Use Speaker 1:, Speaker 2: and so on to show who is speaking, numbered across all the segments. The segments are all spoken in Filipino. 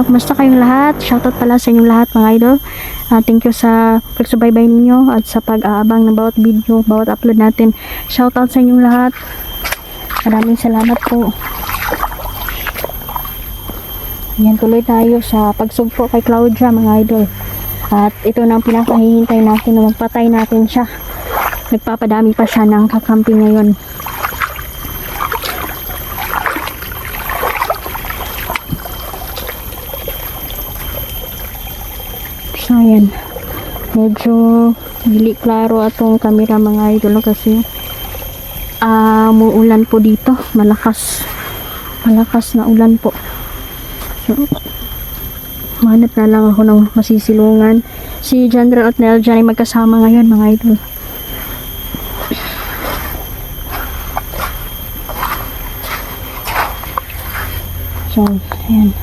Speaker 1: kumusta kayong lahat? Shoutout pala sa inyong lahat mga idol. Thank you sa pagsubaybay ninyo at sa pag-aabang ng bawat video, bawat upload natin. Shoutout sa inyong lahat. Maraming salamat po. Ayan, tuloy tayo sa pagsugpo kay Claudia mga idol. At ito na ang pinakahihintay natin na magpatay natin siya. Nagpapadami pa siya ng kakampi ngayon. So ayan, medyo dili klaro atong camera mga idol kasi muulan po dito, malakas na ulan po. So manap na lang ako ng masisilungan. Si Jandra at Nel dyan ay magkasama ngayon mga idol. So ayan,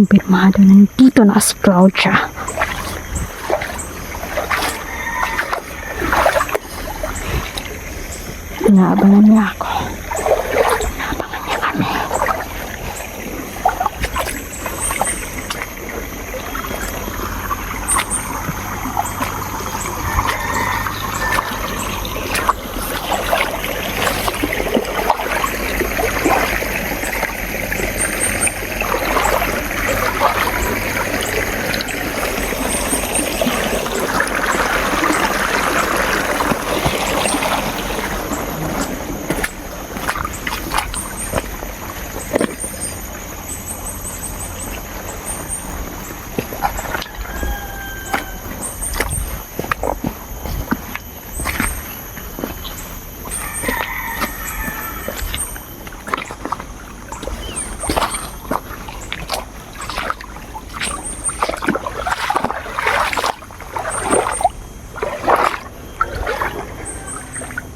Speaker 1: kumpirmado na dito na si Claudia. Inaabangan niya ako. Inaabangan niya kami.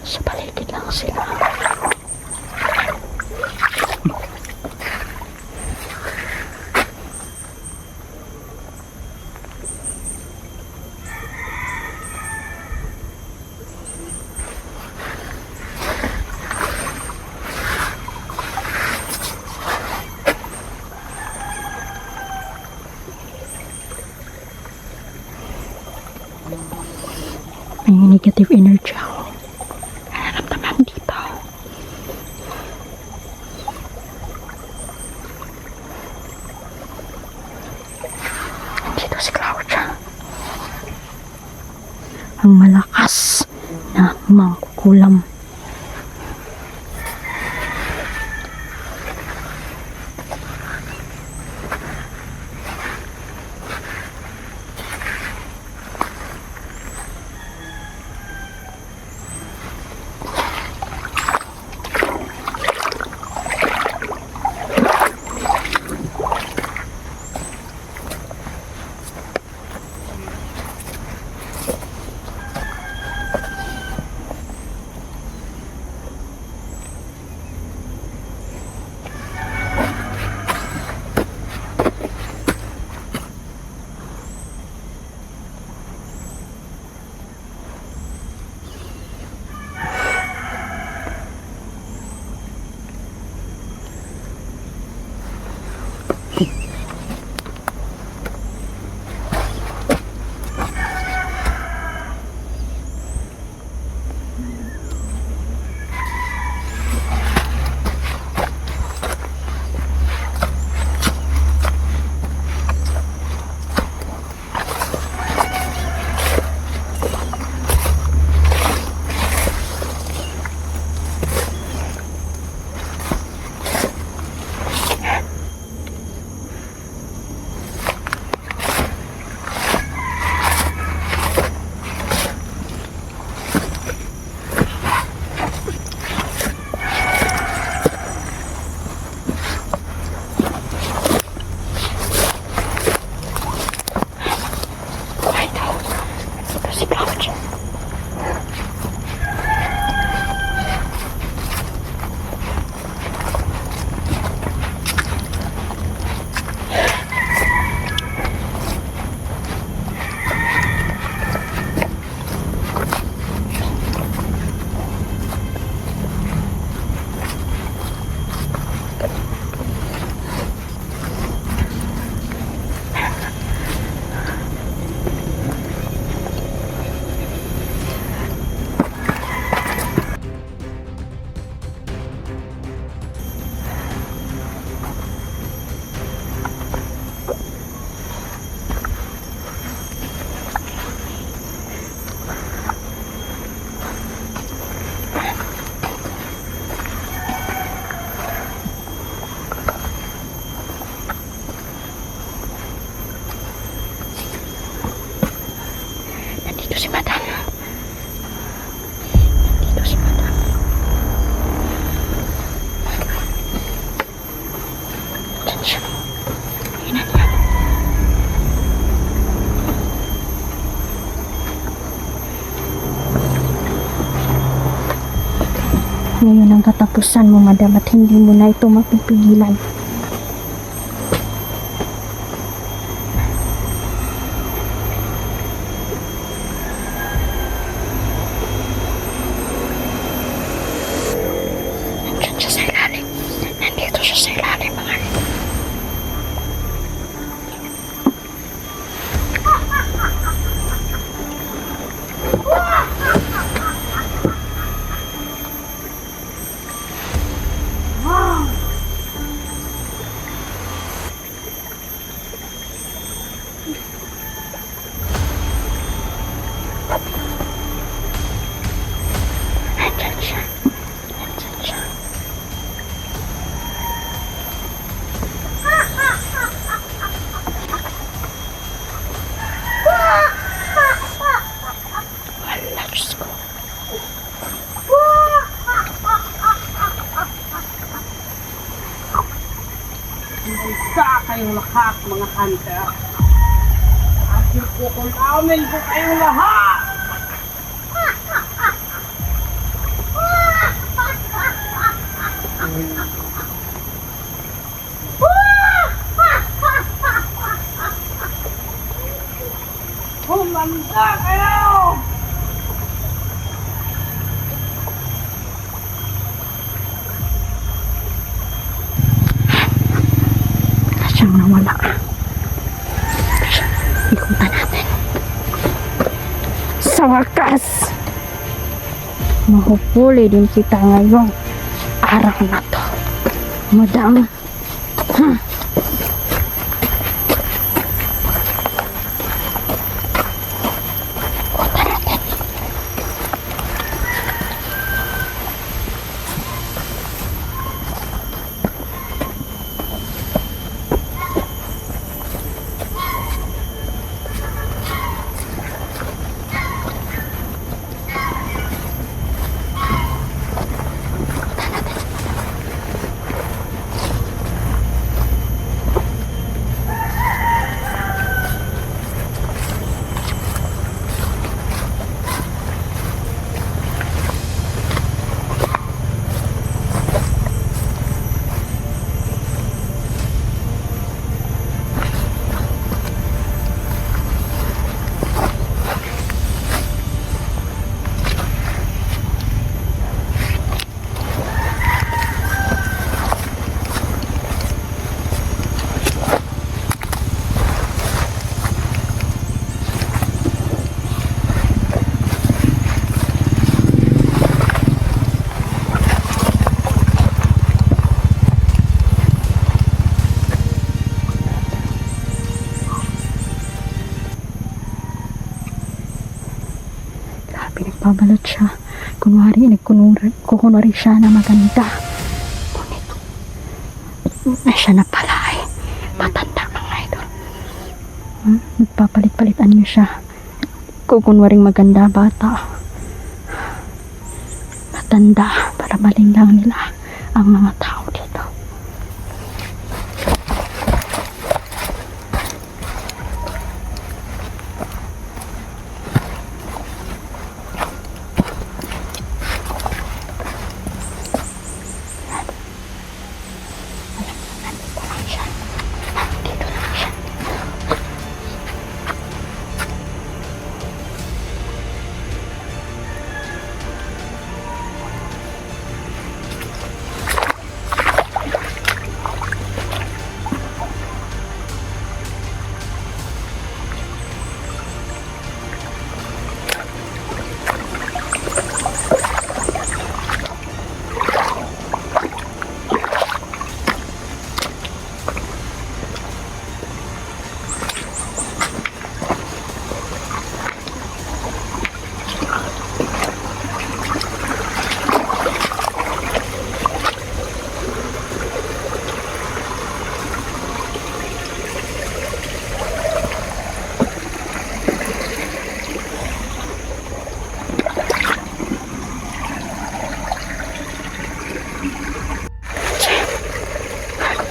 Speaker 1: Sa paligid lang sila. May negative energy ako. Nararamdaman dito. Dito si Claudia. Ang malakas na mangkukulam. Ngayon ang katapusan mo, madam, at hindi mo na ito mapipigilan. Nandiyan siya sa ilalim. Nandito siya sa ilalim, mga idol. Nandyan siya. Nandyan siya. Wala, Diyos ko.
Speaker 2: Isa kayong lahat, mga hunter. Aking kukulawin ko kayong lahat. Humanda kayo!
Speaker 1: Siyang nawala. Ikutan natin. Sa wakas, mahupuli din kita ngayong araw na to. Madam. Ikutan natin. Pinagbabalot siya. Kunwari siya na maganda. Ngunit, siya na pala ay matanda, mga idol. Nagpapalit-palitan niyo siya. Kunwaring maganda, bata. Matanda, para malinlang nila ang mga tao dito.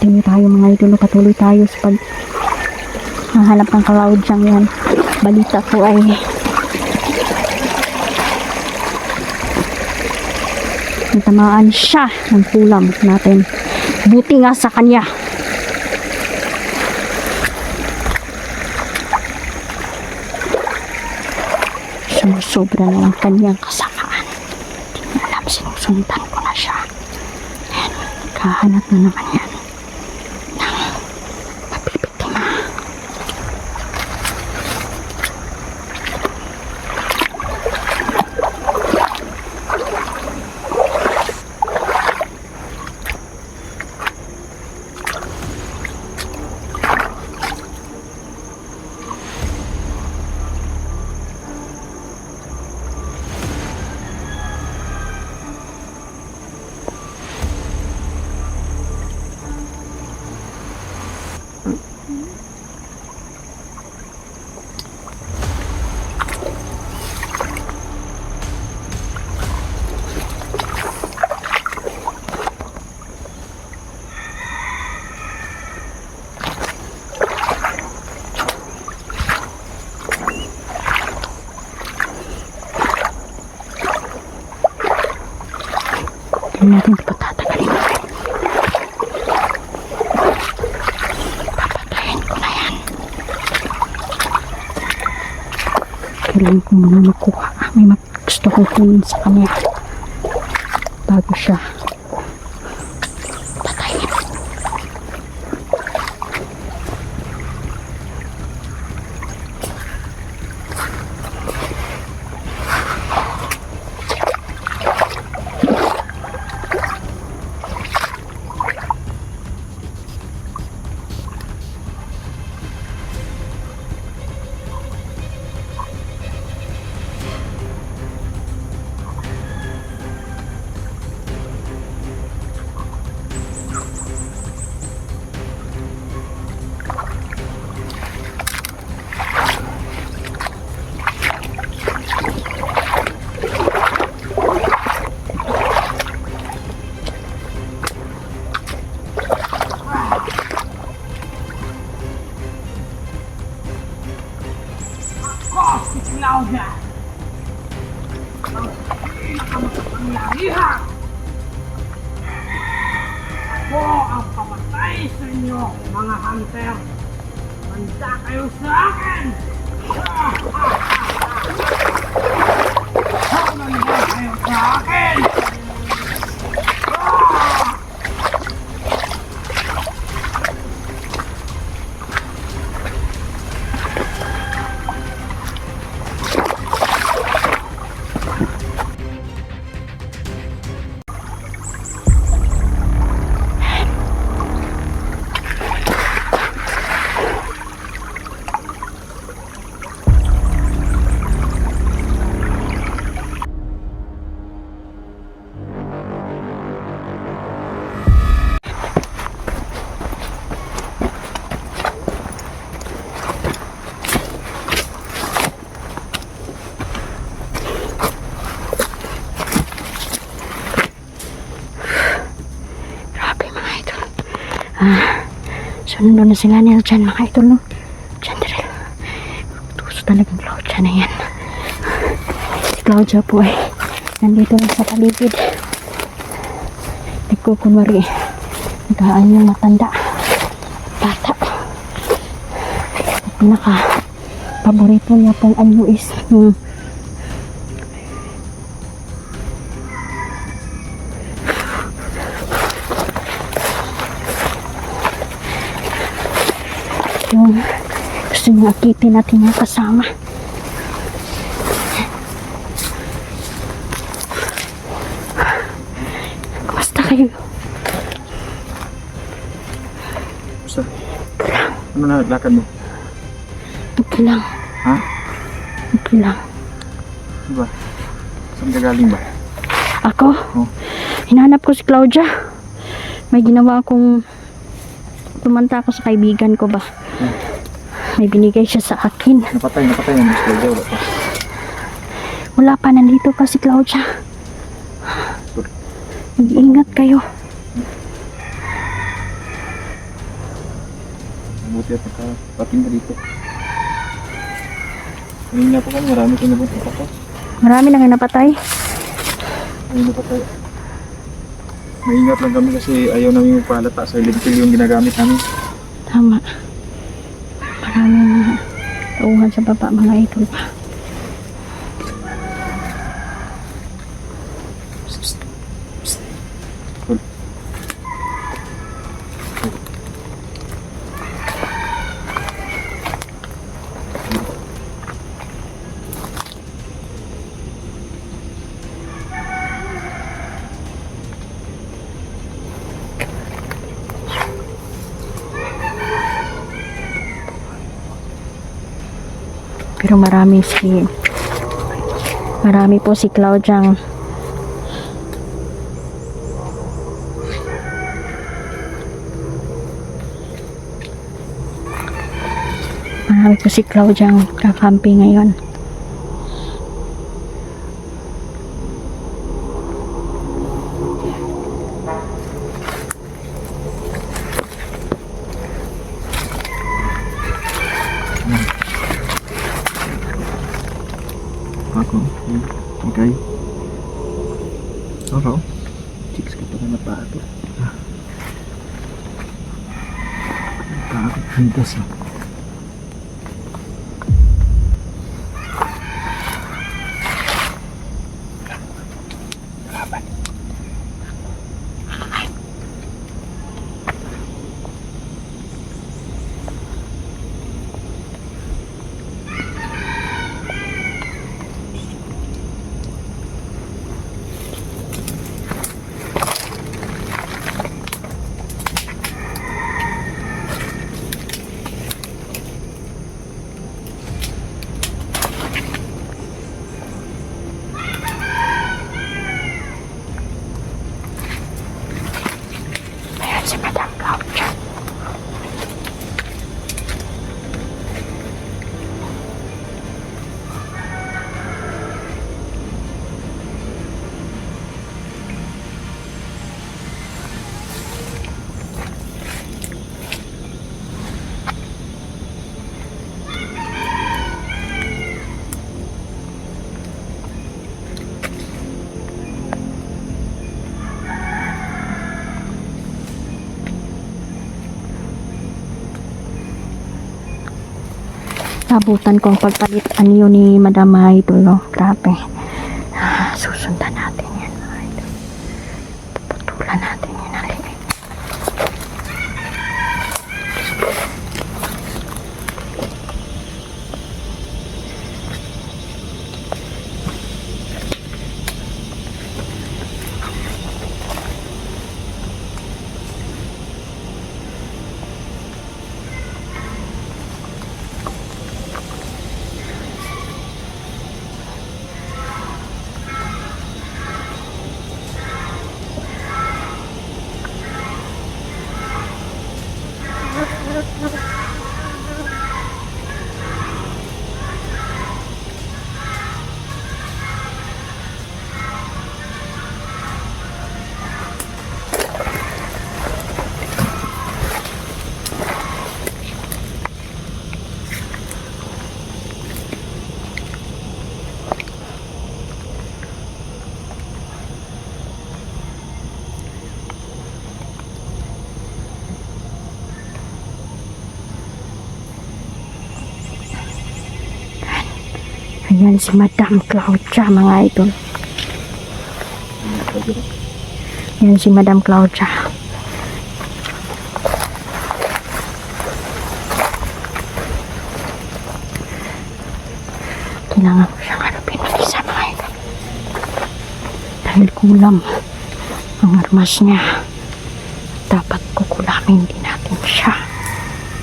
Speaker 1: Continue tayo, mga idol. Patuloy tayo sa paghahanap ng kalaudyang yan. Balita ko ay Natamaan siya ng kulam natin. Buti nga sa kanya. Sumusobra na ang kanyang kasamaan. Hindi niya alam, sinusundan ko na siya. Ayan, kahanap na naman yan ng mabibiktima. Hindi natin ito patatagalin. Papatayin ko na yan. Kailangan ko muna makuha. May gusto kong kunin sa kanya bago siya patayin.
Speaker 2: Si Claudia! Ang pinakamakapangyarihan! Ako ang pamatay sa inyo, mga hunter! Handa kayo sa akin! Handa kayo sa akin!
Speaker 1: Sundo na sila nila dyan mga idol, no? Dyan diril. Tuso talagang Claudia na yan. Si Claudia po ay nandito lang sa paligid. Nagkukunwari. Nagkaan yung matanda. Bata. At paborito niya pong anyo is yung gusto niya akitin natin yung kasama. Kumusta kayo?
Speaker 3: Basta. Ano na lakad mo?
Speaker 1: Okay lang.
Speaker 3: Ha?
Speaker 1: Okay lang.
Speaker 3: Diba? Saan ka galing ba?
Speaker 1: Ako?
Speaker 3: Oh.
Speaker 1: Hinahanap ko si Claudia. May ginawa akong tumanta ako sa kaibigan ko ba. May binigay siya sa akin.
Speaker 3: Napatay na Miss Claudia. Wala pa.
Speaker 1: Wala pa, nandito pa si Claudia. Mag-iingat kayo.
Speaker 3: Buti at nakapating ka dito. Kanina pa kami, marami kayo nabuti pa ko.
Speaker 1: Marami na kayo napatay.
Speaker 3: Kanina pa tayo. Maingat lang kami kasi ayaw namin magpalata. Silent kill yung ginagamit namin.
Speaker 1: Tama. Maraming tauhan sa baba mga idol pa. Pero marami po si Claudiang kakampi ngayon.
Speaker 3: Ako. Okay. Ako. Chicks ka pa na napato. Napato. Hantas ah. Ayan si Madam Claudia. Nabutan ko ang pagpalit anyo ni Madam mga idol, no? Grabe. Susundan natin yan mga idol. Puputulan natin yan. Halika. Ayan si Madam Claudia mga idol. Ayan si Madam Claudia. Kailangan ko siyang harapin mag-isa mga idol. Dahil kulam ang armas niya. Dapat kukulangin din natin siya.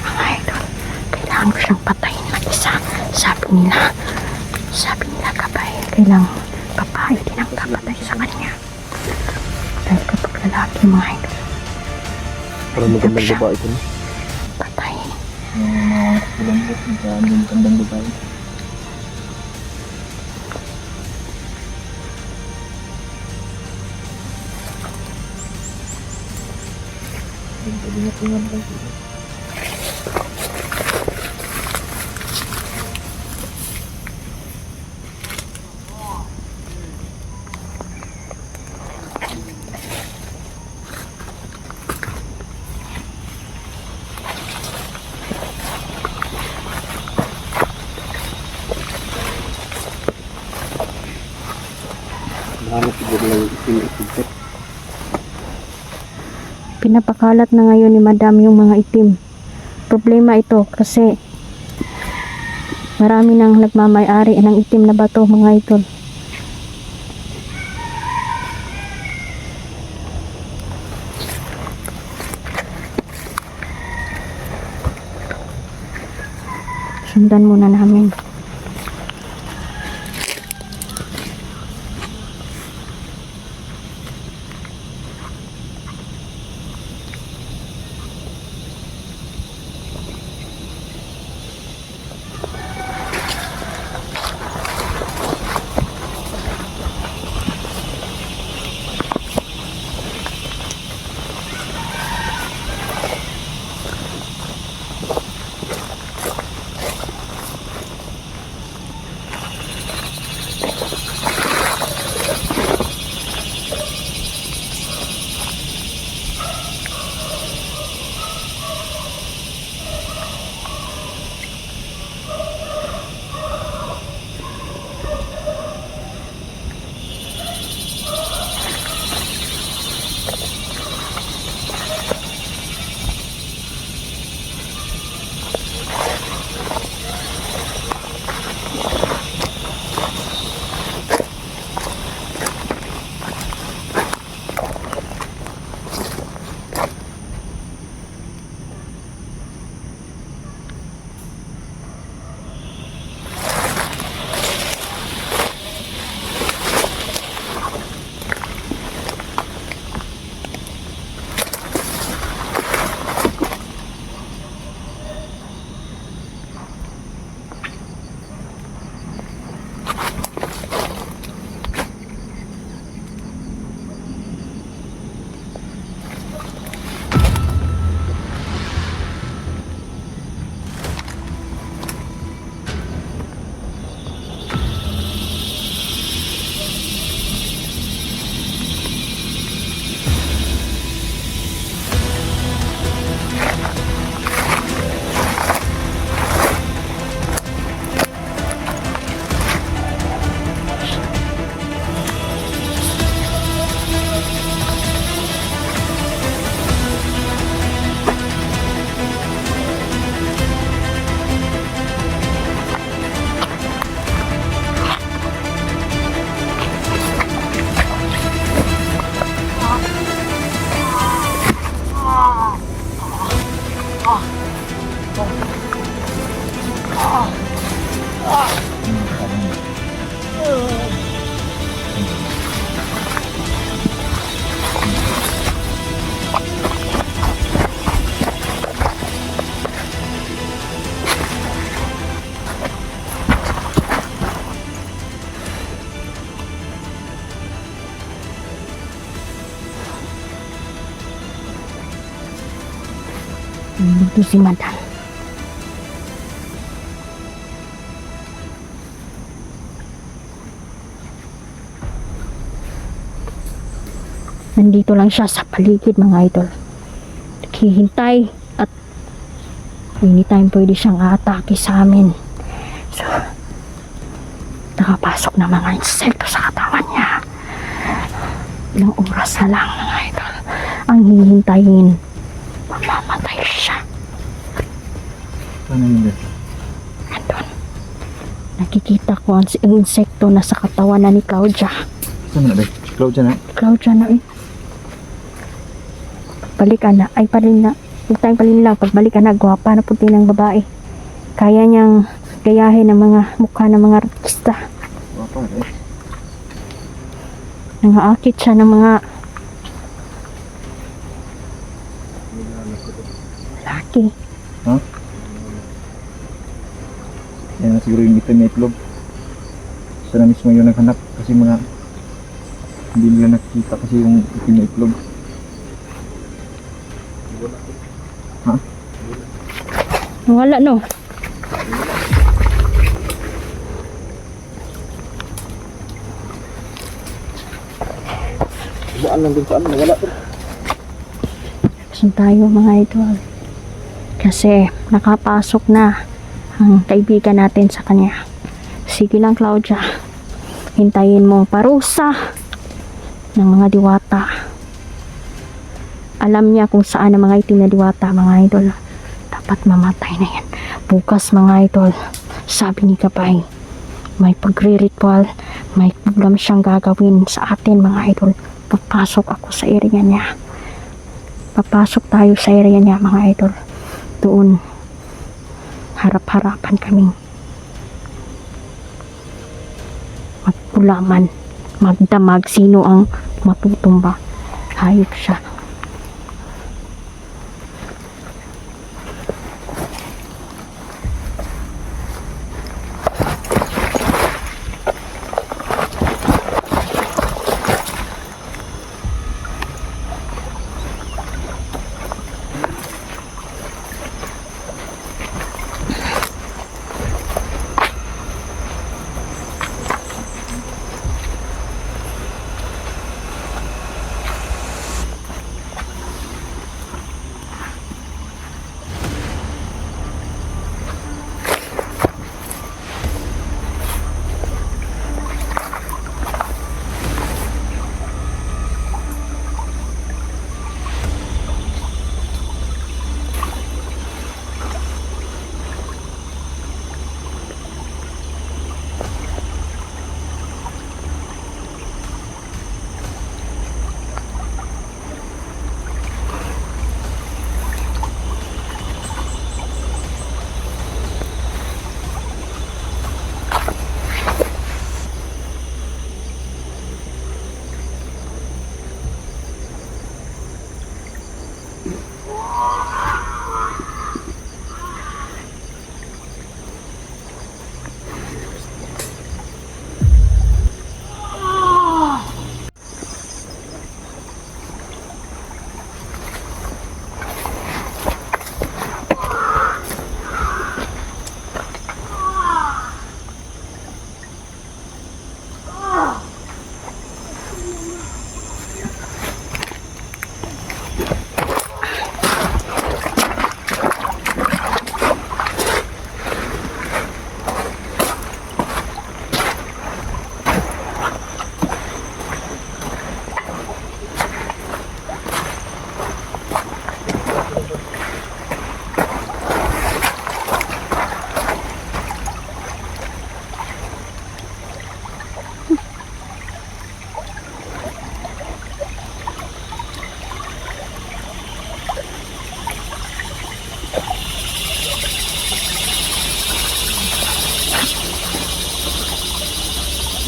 Speaker 3: Mga idol, kailangan ko siyang patayin mag-isa. Sabi nila kabay, kailangan babae din ang kapatay sa kanya. Dahil kapag lalaki mga idol, Parang magandang babae ko.
Speaker 1: patay.
Speaker 3: Mga kulambot. Magandang babae. Ingat-ingat lang sila.
Speaker 2: Hanap siguro lang yung itim.
Speaker 1: Pinapakalat na ngayon ni Madam yung mga itim. Problema ito kasi marami nang nagmamay-ari ng itim na bato, mga idol. Sundan muna namin. Nandito si Madam. Nandito lang siya sa paligid, mga idol. Naghihintay at anytime pwede siyang atake sa amin. So, nakapasok na mga insekto sa katawan niya. Ilang oras na lang, mga idol, ang hihintayin. Mamamatay siya.
Speaker 2: Ano yun?
Speaker 1: Andun. Nakikita ko ang insekto na sa katawan na ni Claudia.
Speaker 2: Saan na ba? Claudia na?
Speaker 1: Claudia na eh. Pagbalikan na. Ay, palin na. Huwag tayong palin lang. Pagbalikan na. Gwapa na puti ng babae. Kaya niyang gayahin ng mga mukha ng mga artista.
Speaker 2: Wapa eh.
Speaker 1: Nangaakit siya ng mga laki.
Speaker 2: Ha? Yan na siguro yung itim na itlog. Siya na mismo yung naghanap kasi mga hindi nila nakikita kasi yung itim na itlog. Ha?
Speaker 1: Wala no.
Speaker 2: Saan lang din saan? Wala to.
Speaker 1: Saan tayo, mga idol? Kasi nakapasok na ang kaibigan natin sa kanya. Sige lang, Claudia. Hintayin mo ang parusa ng mga diwata. Alam niya kung saan ang mga itim na diwata, mga idol. Dapat mamatay na yan. Bukas, mga idol, sabi ni Gabay, may pagre-ritual, may program siyang gagawin sa atin, mga idol. Papasok ako sa area niya. Papasok tayo sa area niya, mga idol. Doon, harap-harapan kaming magpulaman, magdamag sino ang matutumba. Hayop siya.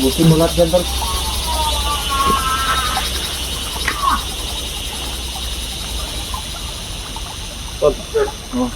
Speaker 2: Buti mo lahat dyan, Tol. Tol. Oh.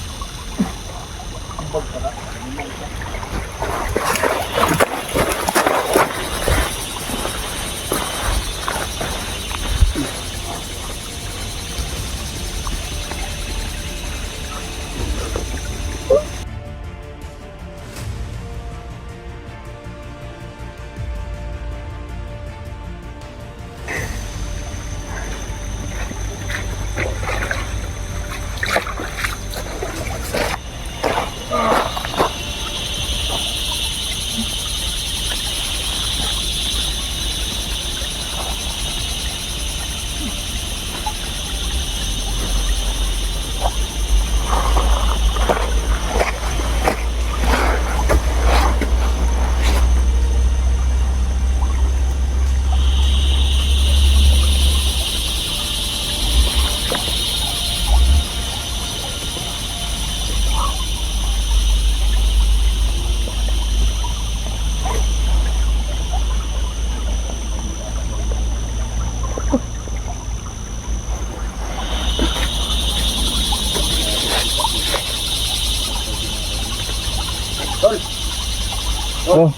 Speaker 2: Oh.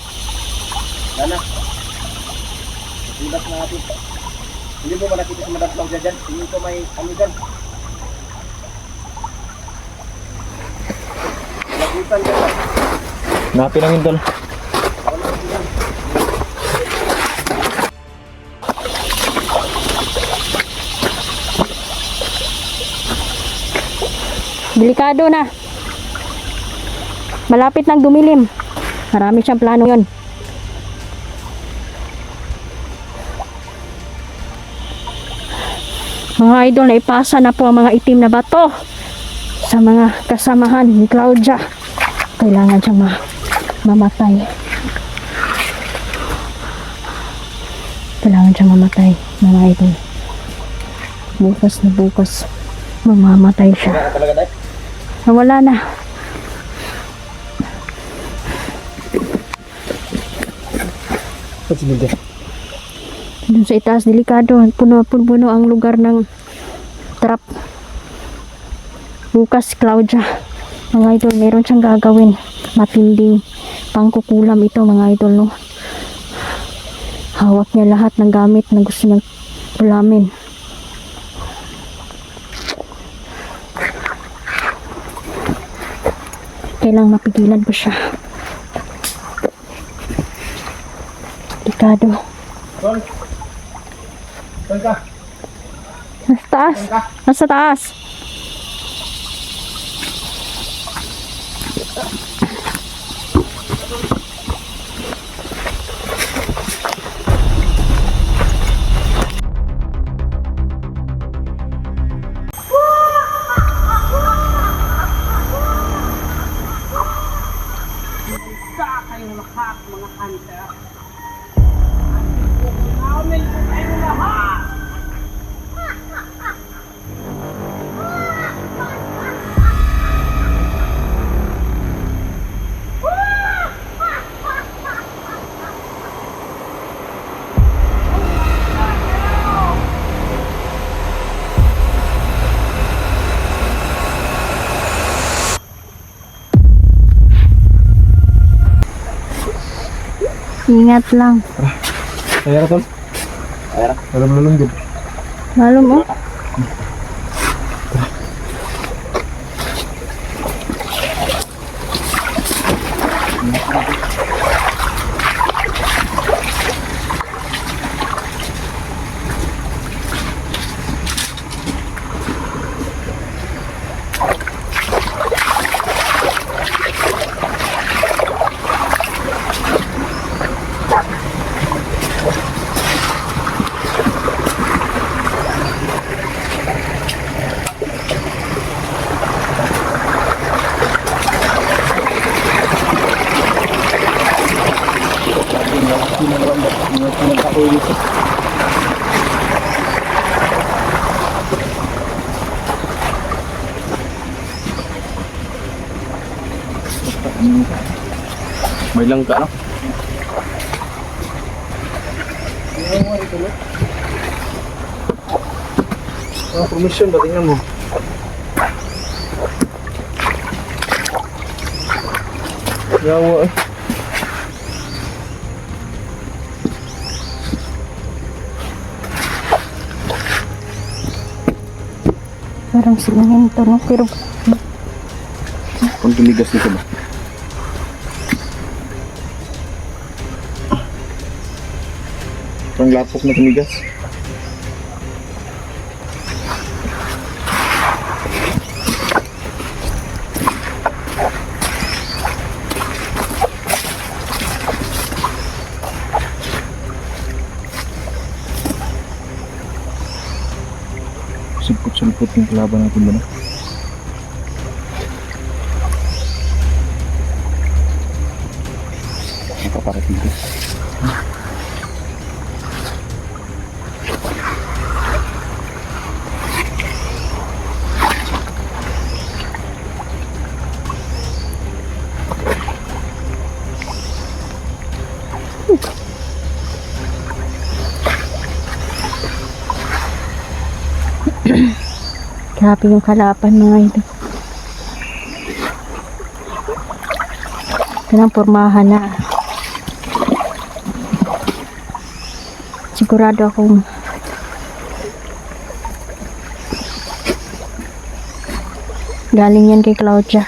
Speaker 4: Sana. Libat na natin. Hindi mo ba nakita sa Madam Claudia dyan? Tingin ko may ano dyan. Lagutan dyan.
Speaker 2: Napilangin, Tol.
Speaker 1: Delikado na. Malapit nang dumilim. Marami siyang plano yon. Mga idol, naipasa na po ang mga itim na bato sa mga kasamahan ni Claudia. Kailangan siyang mamatay. Kailangan siyang mamatay, mga idol. Bukas na bukas, mamamatay siya.
Speaker 4: Wala na talaga, Day.
Speaker 1: Wala na.
Speaker 2: Ba't sinigyan?
Speaker 1: Doon sa itaas, delikado. Puno ang lugar ng trap. Bukas, Claudia. Mga idol, meron siyang gagawin. Matinding pangkukulam ito, mga idol, no? Hawak niya lahat ng gamit na gusto niyang kulamin. Kailangang mapigilan ko siya. Delikado.
Speaker 4: Tol. Tol ka.
Speaker 1: Nasa taas. Nasa taas. Ingat lang.
Speaker 2: Kaya ka, tol?
Speaker 4: Kaya na.
Speaker 2: Alam din.
Speaker 1: Lalo mo.
Speaker 2: May lang ka, no? Permission ba? Tingnan mo. Yawa eh.
Speaker 1: Parang simento, no? Pero
Speaker 2: Kung tumigas dito ba? Parang lapok na tumigas. Sulpot-sulpot yung kalaban natin ba na? Nakaparating ko.
Speaker 1: grabe yung kalapan, mga idol. Ito ng pormahan na. Sigurado akong galing yan kay Claudia.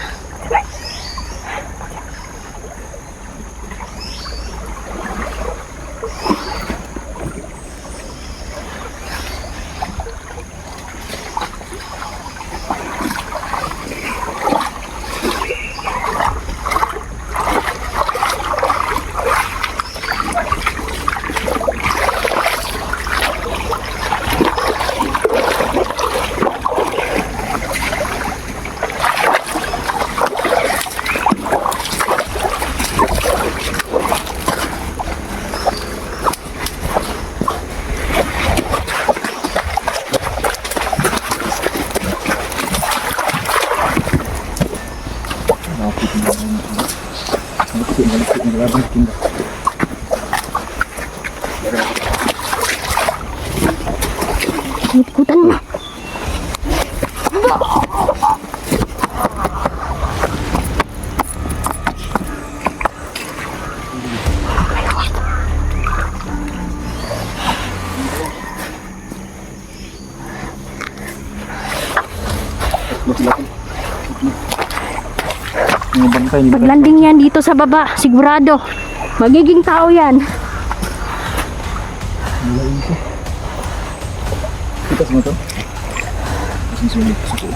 Speaker 2: Naglaban tinda.
Speaker 1: Ikutan mo.
Speaker 2: Mga bantay ni
Speaker 1: Paglanding yan dito sa baba, sigurado. Magiging tao yan.
Speaker 2: Kita semua to. Kasi sulit suko.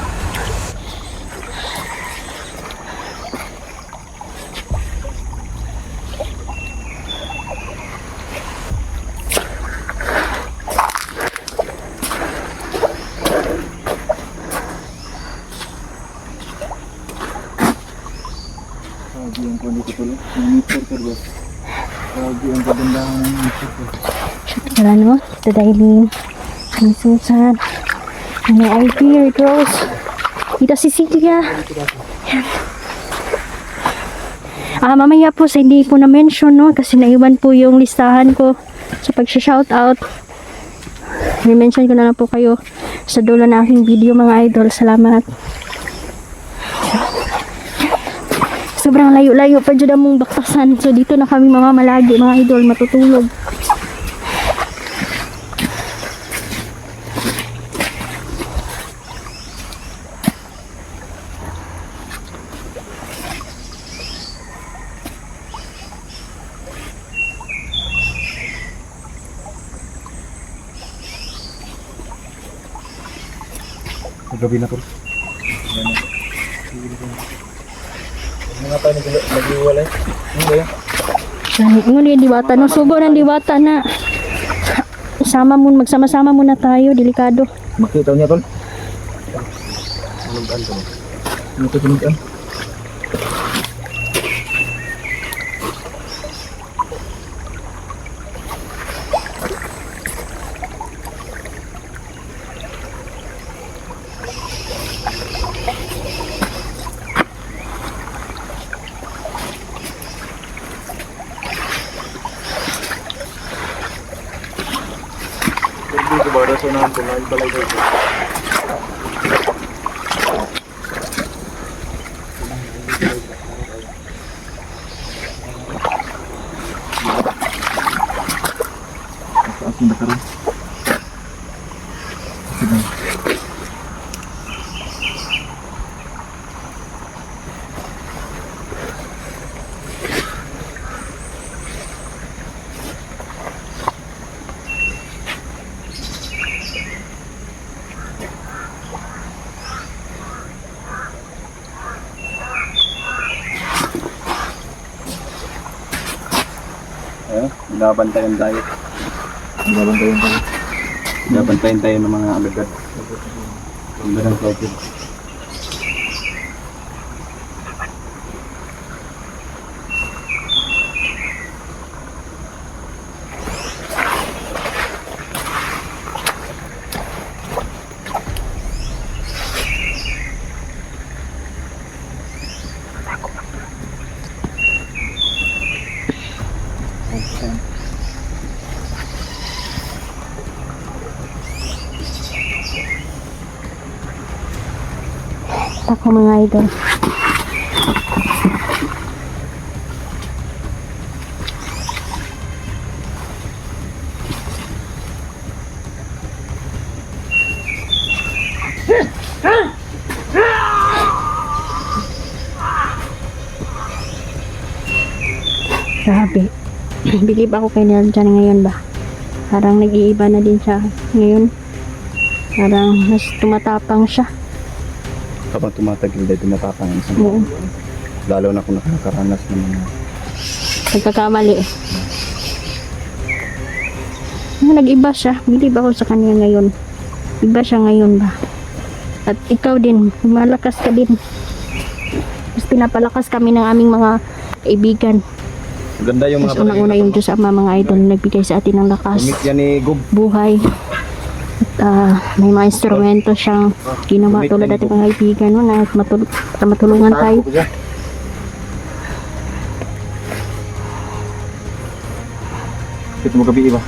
Speaker 2: Lagi yang kundi tuloy. Monitor ka bro. Lagi ang kagandahan ng monitor ko.
Speaker 1: Wala no? Ito dahil ni Susan. May IV, Rose. Dito si Cynthia. Yan. Mamaya po sa hindi po na-mention, no? Kasi naiwan po yung listahan ko sa pag-shoutout. I-mention ko na lang po kayo sa dulo na aking video, mga idol. Salamat. Sobrang layo-layo pa dyan mong baktasan. So dito na kami mga malagi, mga idol, matutulog.
Speaker 2: Gabi na ko. Mga tayo nag-iwalay. Ano ba yan?
Speaker 1: Ngun yung diwata, no? Sugo ng diwata na. Sama mo, magsama-sama muna tayo, delikado.
Speaker 2: Makita niya tol. Tulungan to. Ano to tulungan? Hindi ko ba rasonahan kung ano balay dito? Asin ba karon? Sige.
Speaker 4: Binabantayan tayo.
Speaker 2: Binabantayan tayo.
Speaker 4: Binabantayan tayo ng mga alagad. Ganda ng project.
Speaker 1: Ako mga idol. Grabe. Bilib ako kay Nel dyan ngayon ba. Parang nag-iiba na din siya ngayon. Parang mas tumatapang siya.
Speaker 4: Kapag tumatagal dahil tumatapang ang isang
Speaker 1: Oo.
Speaker 4: lalo na kung nakakaranas ng mga
Speaker 1: Pagkakamali. Nag-iba siya. Bilib ako sa kanya ngayon. Iba siya ngayon ba. At ikaw din. Malakas ka din. Mas pinapalakas kami ng aming mga kaibigan.
Speaker 4: ganda yung
Speaker 1: Mas
Speaker 4: mga
Speaker 1: unang-una yung Diyos Ama, mga idol, nagbigay sa atin ng lakas,
Speaker 4: Gamit yan ni Gob.
Speaker 1: buhay. At may mga instrumento siyang ginawa tulad ating mga kaibigan, no, na para matulungan tayo.
Speaker 2: Ito mo gabi iba.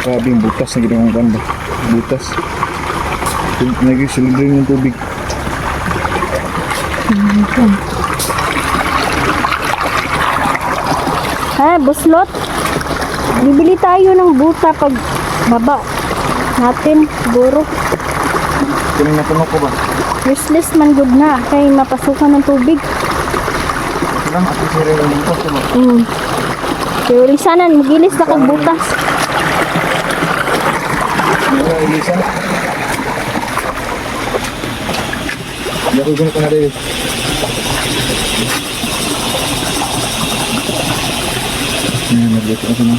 Speaker 2: Grabe yung butas na ginawang ganda. Butas. Nag-silindro yung tubig.
Speaker 1: Ha, buslot. Bibili tayo ng buta pag baba natin siguro.
Speaker 2: Kung natanong ko ba?
Speaker 1: Useless man good na kay mapasukan ng tubig.
Speaker 2: Ito lang, at least meron yung butas diba?
Speaker 1: Pero lisanan, magilis na kong butas.
Speaker 2: Mga ilisan. Hindi ako ganito na rin. Nagluto ako na.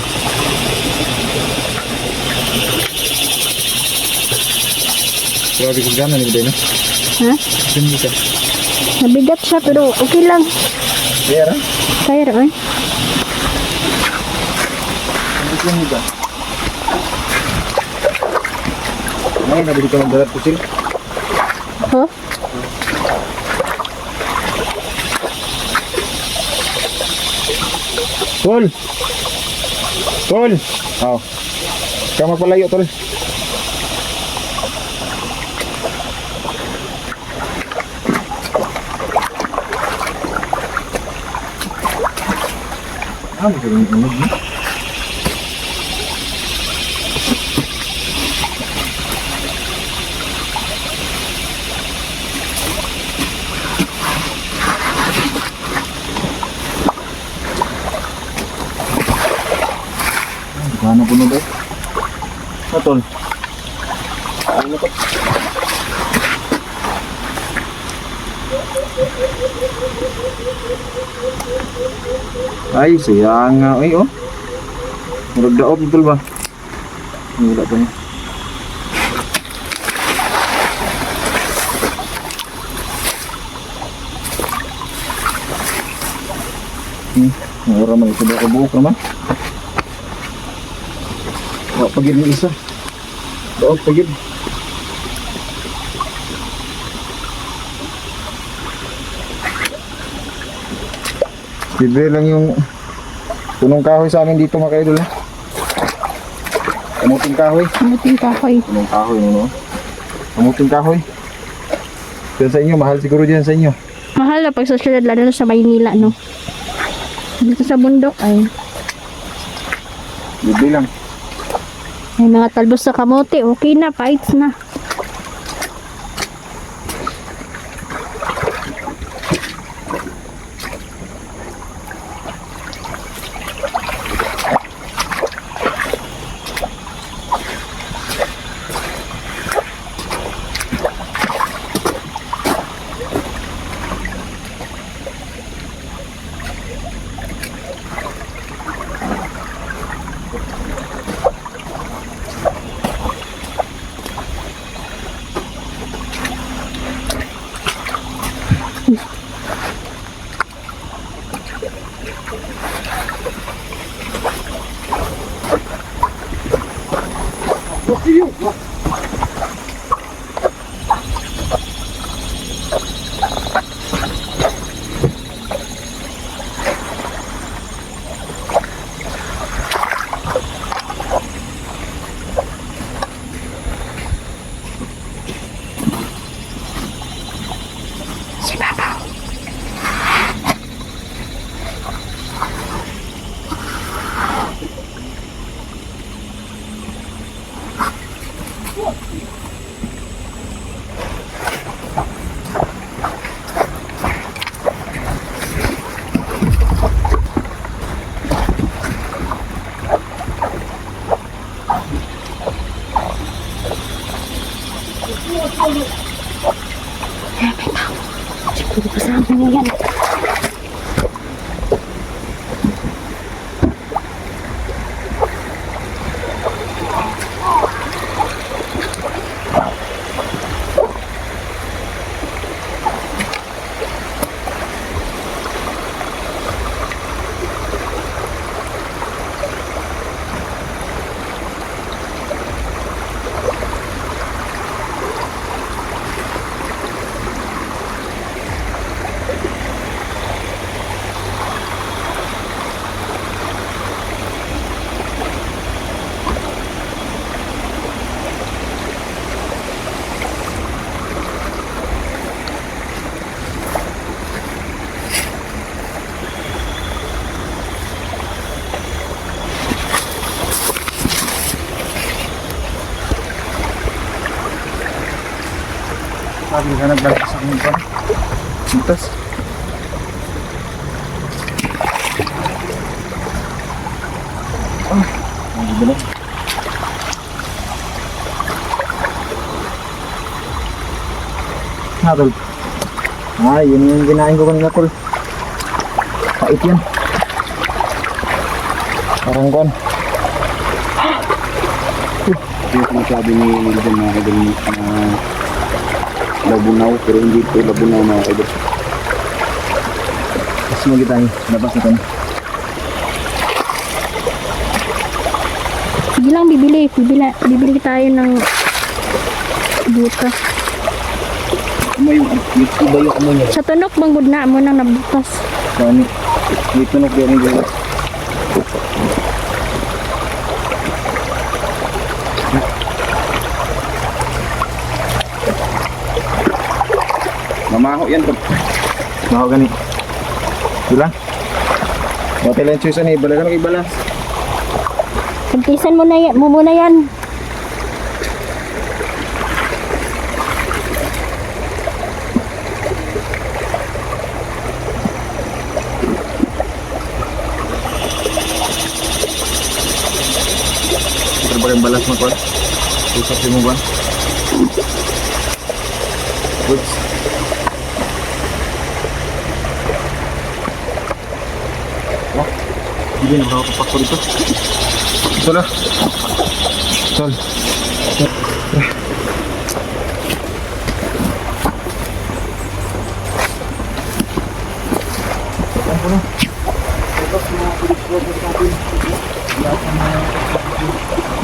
Speaker 2: Grabe ko gana ni Biday, no?
Speaker 1: Ha?
Speaker 2: Hindi ka.
Speaker 1: Nabigat siya pero okay lang.
Speaker 2: Kaya ra?
Speaker 1: Kaya rin.
Speaker 2: Hindi ko nila. Ngayon, nabili ka ng dalat pusil.
Speaker 1: Huh?
Speaker 2: Tol! Tol! Oh. Kaya magpalayo, Tol. Ah, magaling yung unog, no? Gana po na ba? Tol. Ano ko? Ay, sayang nga. Ay, oh. Murag daop, Tol ba? Wala pa niya. Mura man ito ba kabuok naman? Wala pagid ng isa. Daog pagid. Libre lang yung punong kahoy sa amin dito mga kaidol, ha? Kamuting kahoy.
Speaker 1: Kamuting kahoy.
Speaker 2: Punong kahoy, no? Kamuting kahoy. Diyan sa inyo, mahal siguro dyan sa inyo.
Speaker 1: Mahal na pag sa syudad, lalo na sa Maynila, no? Dito sa bundok ay
Speaker 2: Libre lang.
Speaker 1: may mga talbos sa kamote. Okay na, fights na.
Speaker 3: Si Babaw.
Speaker 2: Naghanap lang sa akin pa. Sintas. Ang ganda. Tol. Ay, yun yung ginain ko kanina, tol. Pait yan. Parang kuwan.
Speaker 4: Yung sinasabi ni Wilson mga idol na labunaw, pero hindi ito labunaw mga idol.
Speaker 2: Kasi mo kita labas ito.
Speaker 1: Sige lang, bibili tayo ng butas.
Speaker 4: Amoy yung iba yung amoy niya.
Speaker 1: Sa tunok bang gudna mo nang nabutas?
Speaker 2: Kani, dito na kaya nila.
Speaker 4: Mamaho yan tol.
Speaker 2: Baka gani. Sila. Wate lang chusa ni bala ka ng ibala.
Speaker 1: Pagtisan mo na yan, muna yan.
Speaker 2: Ito ba yung balas mo ko? Usap mo ba? Goods. Wah, hindi na nakakapak ko dito. Ito na. Tol.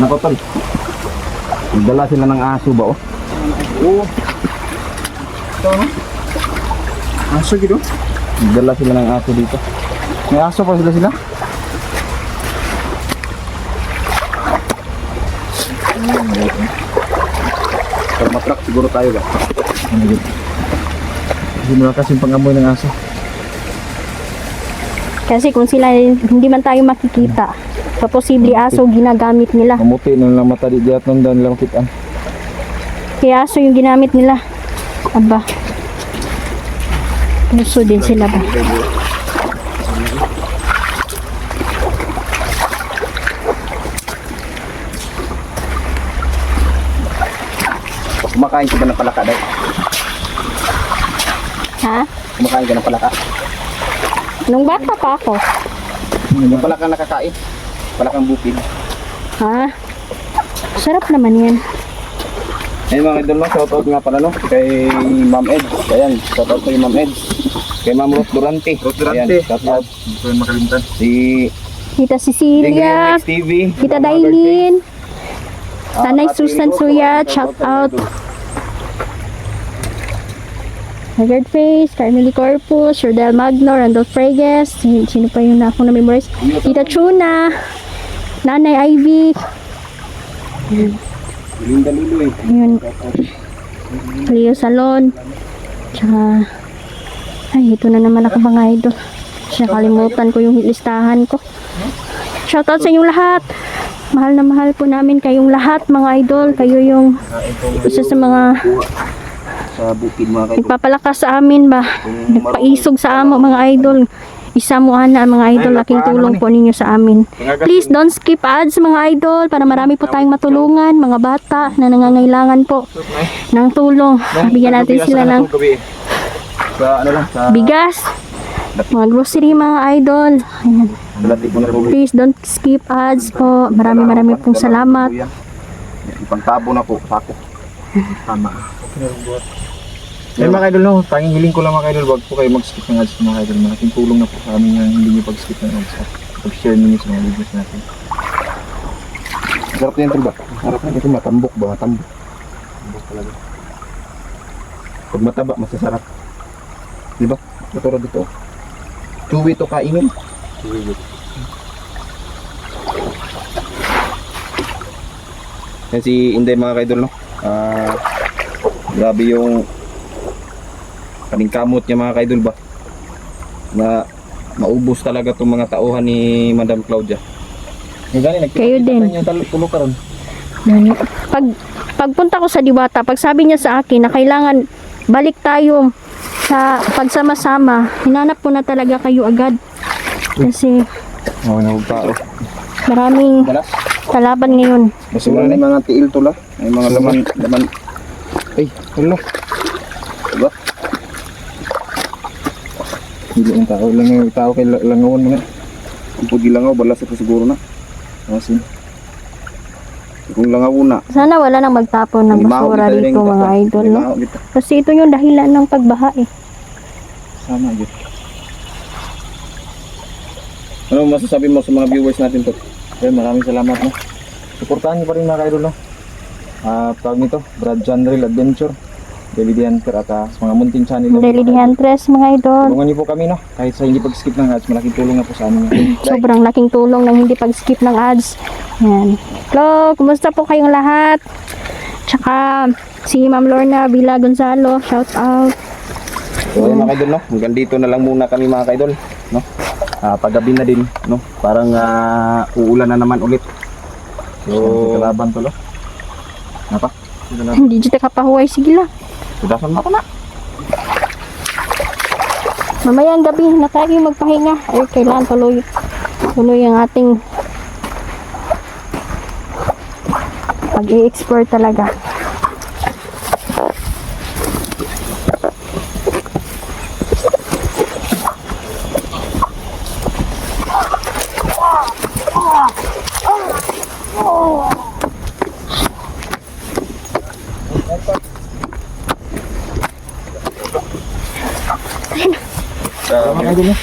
Speaker 4: Nako tol. Nagdala sila ng aso ba oh?
Speaker 2: Oo. Ito no? Aso gitu?
Speaker 4: Nagdala sila ng aso dito.
Speaker 2: May aso pa sila?
Speaker 4: Pero matrak siguro tayo ba?
Speaker 2: Ano yun? Hindi mo kasing pangamoy ng aso.
Speaker 1: Kasi kung sila hindi man tayo makikita, posible aso ginagamit nila.
Speaker 2: Mamuti na lang mata di diat nang nila makitaan.
Speaker 1: Kaya aso yung ginamit nila. Aba. Puso din sila ba?
Speaker 4: Kumakain ka ba ng palaka daw?
Speaker 1: Ha?
Speaker 4: Kumakain ka ng palaka?
Speaker 1: Nung bata pa ako.
Speaker 4: Yung palaka nakakain? Palakang bukid.
Speaker 1: Ha? Sarap naman yan.
Speaker 4: Ayun mga idol, no? Shoutout nga pala no? Kay Ma'am Ed. Ayan, shoutout kay Ma'am Ed. Kay Ma'am Ruth Durante. Ayan, shoutout.
Speaker 2: Hindi ko yung makalimutan.
Speaker 4: Si
Speaker 1: Tita Cecilia,
Speaker 4: Dingding TV.
Speaker 1: Tita Dailin, Nanay Susan Suyat, shout out. Haggard Face, Carmeli Corpus, Rodel Magno, Randolph Freges, sino pa yung ako na memorize? Tita Chuna, Nanay Ivy,
Speaker 4: Linda Luloy.
Speaker 1: yun, Leo Salon, tsaka, ay, ito na naman ako mga idol. Siya, kalimutan ko yung listahan ko. Shoutout sa inyong lahat. Mahal na mahal po namin kayong lahat mga idol. Kayo yung isa sa mga
Speaker 4: Sa bukid mga kaidol.
Speaker 1: nagpapalakas sa amin ba. Nagpaisog sa amo mga idol. Isa mo ana mga idol. Laking tulong po ninyo sa amin. Please don't skip ads mga idol. Para marami po tayong matulungan. Mga bata na nangangailangan po ng tulong. Bigyan natin sila ng
Speaker 4: Sa ano lang, sa
Speaker 1: bigas. Mga grocery mga idol. Ayan.
Speaker 4: Dalati ko na po.
Speaker 1: Please don't skip ads po. Marami pong salamat.
Speaker 4: Ipangtabo na po, sako.
Speaker 2: Tama. Eh mga idol no, tanging hiling ko lang mga idol, wag po kayo mag-skip ng ads mga idol. Malaking tulong na po sa amin yung hindi nyo pag-skip ng ads at pag-share ninyo sa mga videos natin.
Speaker 4: Sarap na yan tol ba? Sarap na kasi matambok ba? Matambok.
Speaker 2: Tambok talaga.
Speaker 4: Pag mataba, masasarap. Diba? Katulad dito. Chewy to kainin. Yan si Inday mga kaidol no. Grabe yung kamot niya mga kaidol ba. Na maubos talaga itong mga tauhan ni Madam Claudia.
Speaker 2: Yung gani,
Speaker 1: Kayo din.
Speaker 2: yung tulog ka ron.
Speaker 1: Pagpunta ko sa Diwata, pag sabi niya sa akin na kailangan balik tayo sa pagsama-sama. Hinanap ko na talaga kayo agad. Kasi
Speaker 2: Oo, nagpao.
Speaker 1: maraming
Speaker 4: Balas.
Speaker 1: kalaban ngayon.
Speaker 4: Basura na mga tiil to la. May mga laman. Ay, hala. Diba? Hindi ang tao lang yung tao kay langawan mga. Kung pudi langaw, balas ako siguro na. Asin. Kung langaw na.
Speaker 1: Sana wala nang magtapon ng basura dito mga idol, no? Kasi ito yung dahilan ng pagbaha eh.
Speaker 4: Sama dito. Ano masasabi mo sa mga viewers natin to? Okay, maraming salamat no. Suportahan niyo pa rin mga kaidol no. Tawag nito, Brad Janril Adventure, Daily Hunter at sa mga munting channel.
Speaker 1: Daily Huntress mga idol.
Speaker 4: Tulungan niyo po kami no. Kahit sa hindi pag-skip ng ads, malaking tulong na po sa amin.
Speaker 1: Sobrang laking tulong ng hindi pag-skip ng ads. Yan. Hello, kumusta po kayong lahat? Tsaka si Ma'am Lorna Villa Gonzalo, shout out.
Speaker 4: So ayun mga kaidol no. Hanggang dito na lang muna kami mga kaidol no. Paggabi na din no. Parang uulan na naman ulit. So kalaban to no. Apa?
Speaker 1: Hindi dito kapahuway, sige lang.
Speaker 4: Sudasan mo ko na.
Speaker 1: Mamayang gabi na tayo magpahinga. Ay, kailangan tuloy ang ating pag-i-explore talaga.
Speaker 2: Mga kaidol no.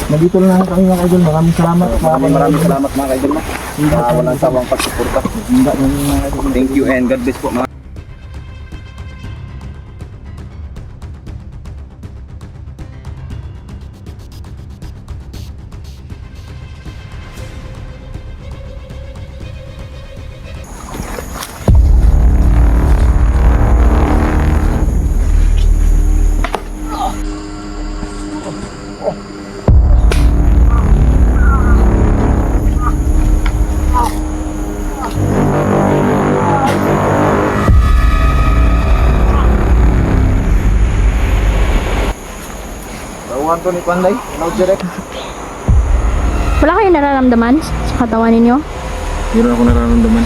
Speaker 2: Nandito lang kami mga kaidol. Maraming salamat.
Speaker 4: Maraming salamat mga kaidol no. Walang sawang pagsuporta. Thank you and God bless po mga Tawahan to ni Panday. Now direct.
Speaker 1: Wala kayong nararamdaman sa katawan ninyo?
Speaker 2: Hindi rin ako nararamdaman.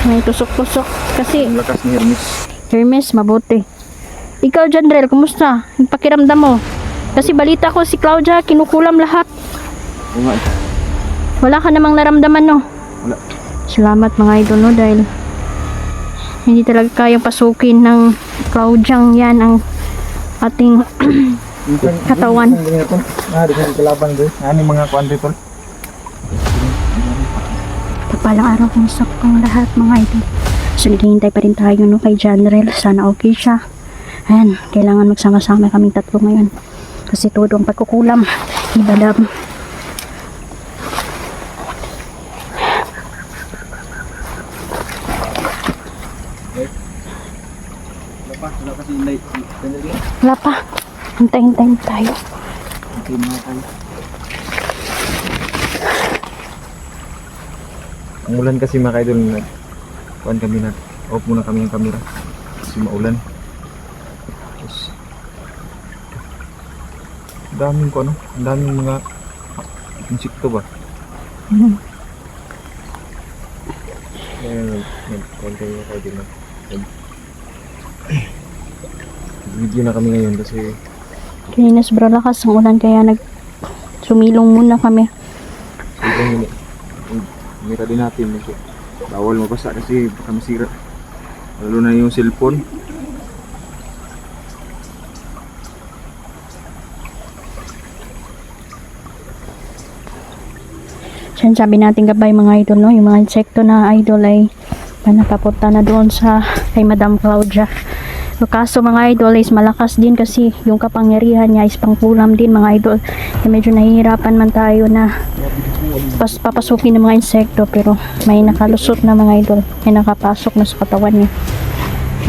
Speaker 1: May tusok-tusok. Kasi,
Speaker 2: Ang lakas ni Hermes.
Speaker 1: Hermes, mabuti. Ikaw, Jandrel, kumusta? Ang pakiramdam mo? Kasi balita ko si Claudia, kinukulam lahat.
Speaker 4: Oo nga.
Speaker 1: Wala ka namang naramdaman, no?
Speaker 4: Wala.
Speaker 1: Salamat mga idol, no? Dahil hindi talaga kayang pasukin ng Claudiang yan ang ating katawan.
Speaker 2: Di ka kalaban doon. Ano yung mga kuwan tol?
Speaker 1: Kapalang araw kung sa kong lahat mga idol. So naghihintay pa rin tayo no, kay Janrel. Sana okay siya. Ayan, kailangan magsama-sama kaming tatlo ngayon. Kasi todo ang pagkukulam. Ibadab.
Speaker 4: Wala kasi hindi.
Speaker 1: Wala pa. Hintay-hintay tayo.
Speaker 4: Okay mga kayo.
Speaker 2: Ang ulan kasi mga kaidol. Kuwan kami na. Off muna kami ang camera. Kasi maulan. Tapos ang daming ko ano. Ang daming mga insekto ba? Kaya nag-kuwan kami mga kaidol na. Video na kami ngayon kasi
Speaker 1: Kanina sobrang lakas ang ulan kaya sumilong muna kami.
Speaker 2: sobrang mira din natin kasi bawal mabasa kasi baka masira lalo na yung cellphone.
Speaker 1: Siyan sabi natin gabay mga idol no, yung mga insekto na idol ay napapunta na doon sa kay Madam Claudia. So, kaso mga idol is malakas din kasi yung kapangyarihan niya is pangkulam din mga idol. Kaya medyo nahihirapan man tayo na papasukin ng mga insekto pero may nakalusot na mga idol. May nakapasok na sa katawan niya.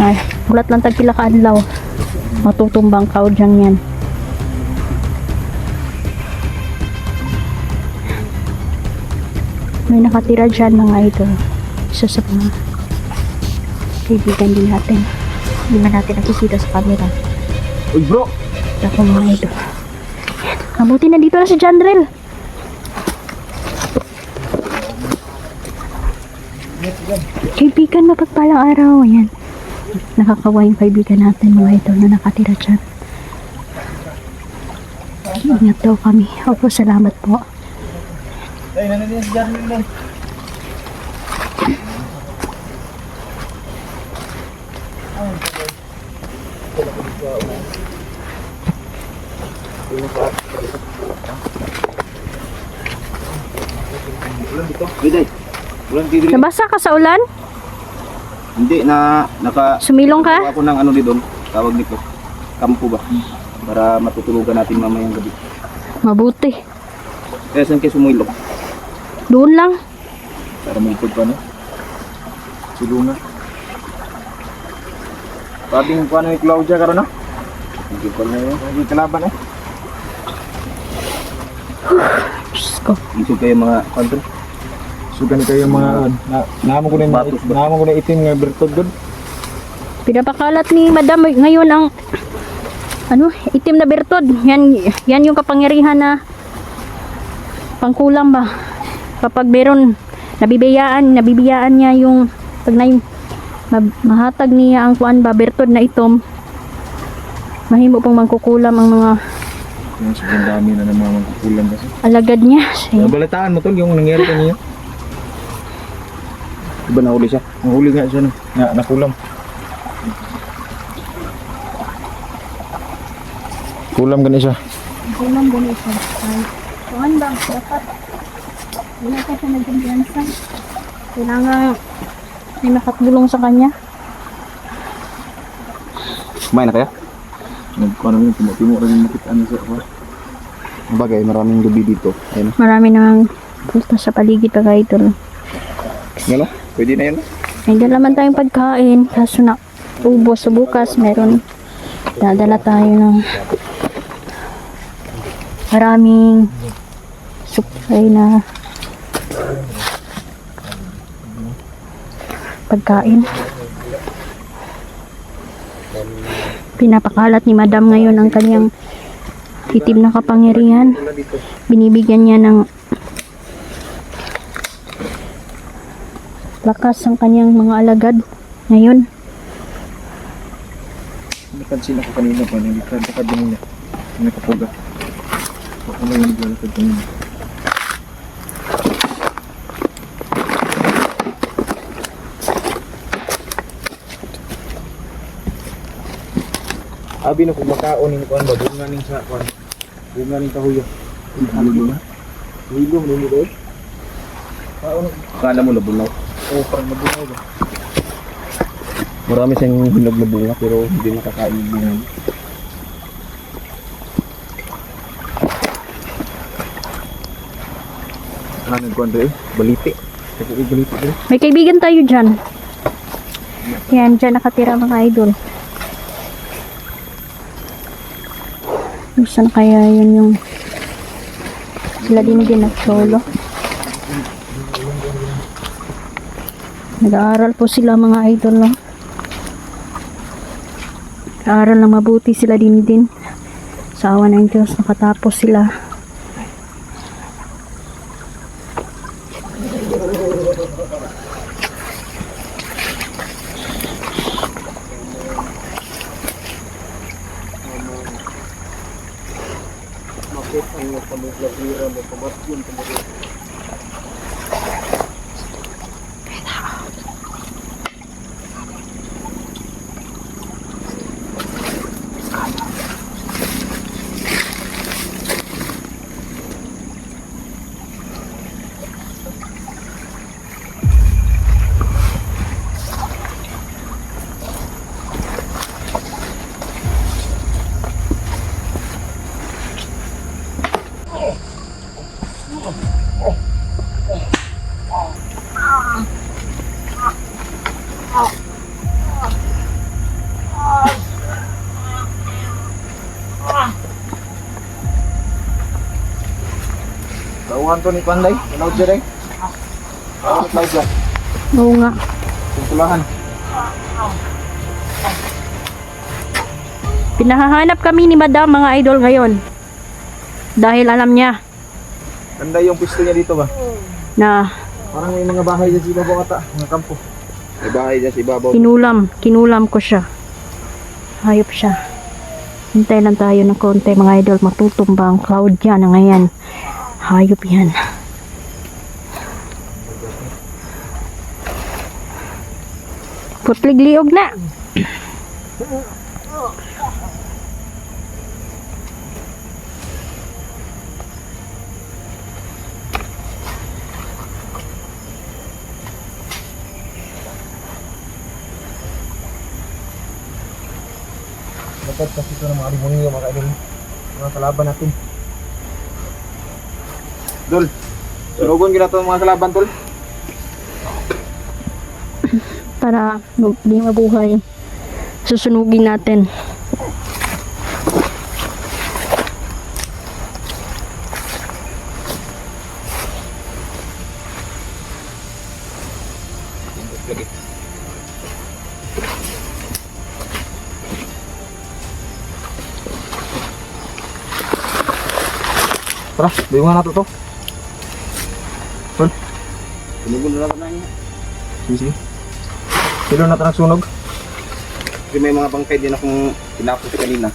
Speaker 1: Ay, ulat lang tagpila ka adlaw. Matutumbang kaudyang yan. May nakatira dyan mga idol. Isa sa mga kaibigan din natin. Hindi man natin nakikita sa camera.
Speaker 2: Uy bro!
Speaker 1: Ako mga idol. Mabuti na dito na si Jandrel. Kaibigan, mapagpalang araw. Ayan. Nakakawa yung kaibigan natin mga idol na nakatira dyan. Ingat daw kami. Opo, salamat po.
Speaker 2: Ay, nandiyan si Jarmin lang.
Speaker 4: Biday. Ulan dito.
Speaker 1: Nabasa ka sa ulan?
Speaker 4: Hindi naka
Speaker 1: Sumilong ka?
Speaker 4: ako ng ano dito, tawag nito. Kampo ba? Para matutulugan natin mamayang gabi.
Speaker 1: Mabuti.
Speaker 4: Kaya saan kayo sumulong?
Speaker 1: Doon lang.
Speaker 2: Para mungkod pa no? Silunga. Pabing kung ano yung Claudia karon na?
Speaker 4: Hindi pa na yun.
Speaker 2: Hindi kalaban eh.
Speaker 1: Diyos ko.
Speaker 4: Iso kayo mga kanto.
Speaker 2: So ganito yung mga naamon ko na
Speaker 4: Batos ba?
Speaker 2: naamon ko na itim nga bertod doon.
Speaker 1: Pinapakalat ni Madam ngayon ang itim na bertod. Yan yung kapangyarihan na pangkulam ba? Kapag meron nabibiyaan niya yung pag mahatag niya ang kuan ba bertod na itom. Mahimo pong mangkukulam ang mga
Speaker 2: Yung sobrang dami na ng mga magkukulan kasi.
Speaker 1: alagad niya.
Speaker 2: Nabalitaan mo tol yung nangyari kanina.
Speaker 4: Iba na huli siya.
Speaker 2: Nahuli nga siya no. Nakulam. Kulam gani siya.
Speaker 1: Kulam gani siya. Kuan ba? Dapat wala ka siya nagkumpiyansa. Kailangan may makatulong sa kanya.
Speaker 4: Kumain na kaya?
Speaker 2: Nagkuhan namin timo rin makita ano sa kuha.
Speaker 4: Bagay, maraming gabi dito. Ayun.
Speaker 1: Marami namang punta sa paligid pa kayo idol.
Speaker 4: Yan o, pwede na yan.
Speaker 1: May dala man tayong pagkain. Kaso na ubos sa bukas. Meron. Dadala tayo ng maraming supply na pagkain. Pinapakalat ni Madam ngayon ang kanyang itim na kapangyarihan. Binibigyan niya ng lakas ang kanyang mga alagad ngayon.
Speaker 2: Napansin ako kanina pa, nagkakad din niya. Nakapuga. Ako na yung naglalakad kanina. Abi na kung makaon yung kuhan ba, bunga ning sa kuhan. Bunga ning kahuyo. Hilo na? Hilo, hilo doon? Kaon.
Speaker 4: Kala mo nabunaw.
Speaker 2: Oo, parang nabunaw ba?
Speaker 4: Marami siyang hinog na bunga pero hindi nakakain yung bunga.
Speaker 2: Ano nagkuhan doon? Baliti. Kasi baliti doon.
Speaker 1: May kaibigan tayo dyan. Yan, dyan nakatira mga idol. Saan kaya yun yung sila din nagsolo. Nag-aaral po sila mga idol, no? Nag-aaral na mabuti sila din. Sa awa ng Diyos, nakatapos sila.
Speaker 2: Tauhan to ni Panday. Manaw dyan eh. Ano Claudia?
Speaker 1: Oo nga.
Speaker 2: Kumpulahan.
Speaker 1: Pinahahanap kami ni Madam mga idol ngayon. Dahil alam niya
Speaker 2: Ganda yung pwesto niya dito ba?
Speaker 1: na
Speaker 2: Parang may mga bahay dyan sa ibabaw ata, mga kampo. May bahay dyan sa ibabaw.
Speaker 1: kinulam ko siya. Hayop siya. Hintay lang tayo ng konti mga idol. Matutumba ang cloud yan na ngayon. Hayop yan. Putlig-liog na.
Speaker 2: Dapat kasi ito ng mga demonyo mga idol. Mga kalaban natin. Dol, sunugon kita ito mga kalaban tol.
Speaker 1: Para di mabuhay. Susunugin natin.
Speaker 2: Tara, bayo nga nato to. Tol,
Speaker 4: Sinugon na lang na.
Speaker 2: sige. Silo na ito nagsunog.
Speaker 4: Kasi may mga bangkay din akong pinapos kanina.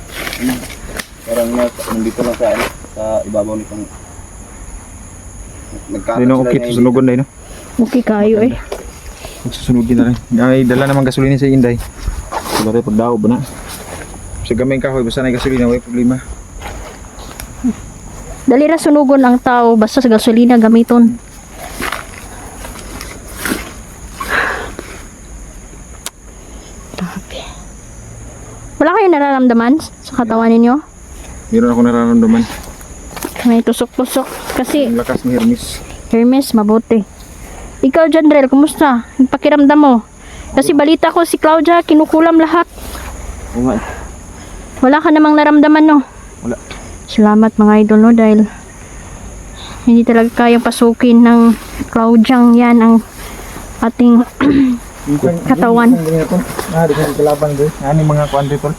Speaker 4: Parang nandito lang sa, ano, sa ibabaw nitong
Speaker 2: Hindi na okay, susunugon na yun.
Speaker 1: Okay kayo eh.
Speaker 2: Magsusunugin na rin. Ay, dala naman gasolina sa Inday. Diba tayo pagdaob na. Sa gamay kahoy, basta na gasolina, may problema.
Speaker 1: Dali ra sunugon ang tao basta sa gasolina gamiton. Grabe. Wala kayong nararamdaman sa katawan ninyo?
Speaker 2: Meron ako nararamdaman.
Speaker 1: May tusok-tusok. Kasi,
Speaker 2: Ang lakas ni Hermes.
Speaker 1: Hermes, mabuti. Ikaw, Jandrel, kumusta? Yung pakiramdam mo? Kasi balita ko si Claudia, kinukulam lahat.
Speaker 4: Oo nga.
Speaker 1: Wala ka namang naramdaman, no?
Speaker 2: Wala.
Speaker 1: Salamat mga idol, no? Dahil hindi talaga kayang pasukin ng Claudiang yan ang ating katawan.
Speaker 2: Ah, di ko kalaban doon. Ano yung mga kuwan dito?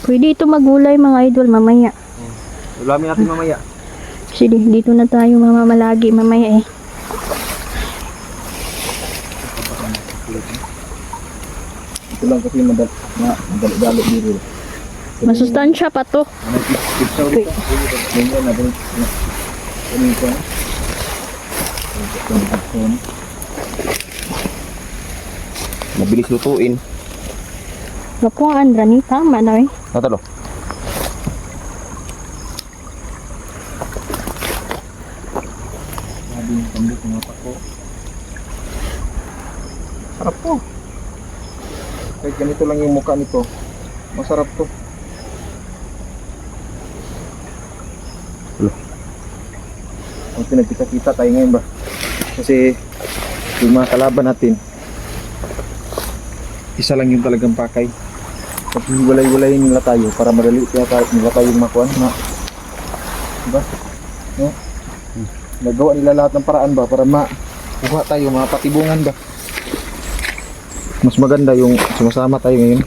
Speaker 1: Pwede ito magulay mga idol mamaya.
Speaker 2: Ulamin natin mamaya.
Speaker 1: Kasi dito na tayo mamamalagi mamaya eh.
Speaker 2: Ito lang kasi madali dito.
Speaker 1: Masustansya pa to.
Speaker 2: Tipsa ulit. Ganyan na din. Ganito.
Speaker 4: Mabilis lutuin.
Speaker 1: Gapo ang Andra ni tama na eh.
Speaker 4: Natalo.
Speaker 2: Sabi yung pambuk ng mata ko. Sarap po. Kahit ganito lang yung mukha nito. Masarap to.
Speaker 4: Hello.
Speaker 2: Ang pinagkita-kita tayo ngayon ba? Kasi yung mga kalaban natin, isa lang yung talagang pakay. Pag hiwalay-walayin nila tayo para madali nila tayong makuhan na. Diba? No? Nagawa nila lahat ng paraan ba para makuha tayo, mapatibungan ba? Mas maganda yung sumasama tayo ngayon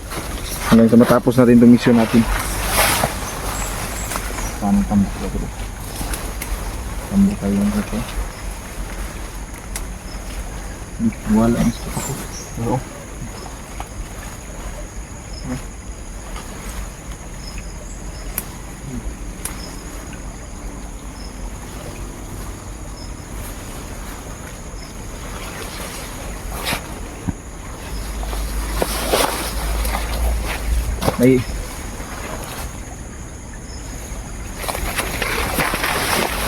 Speaker 2: hanggang sa matapos natin itong mission natin. Paano tambok ba ito? Tambok tayo ng ito. Wala ang spot ako. Oo. May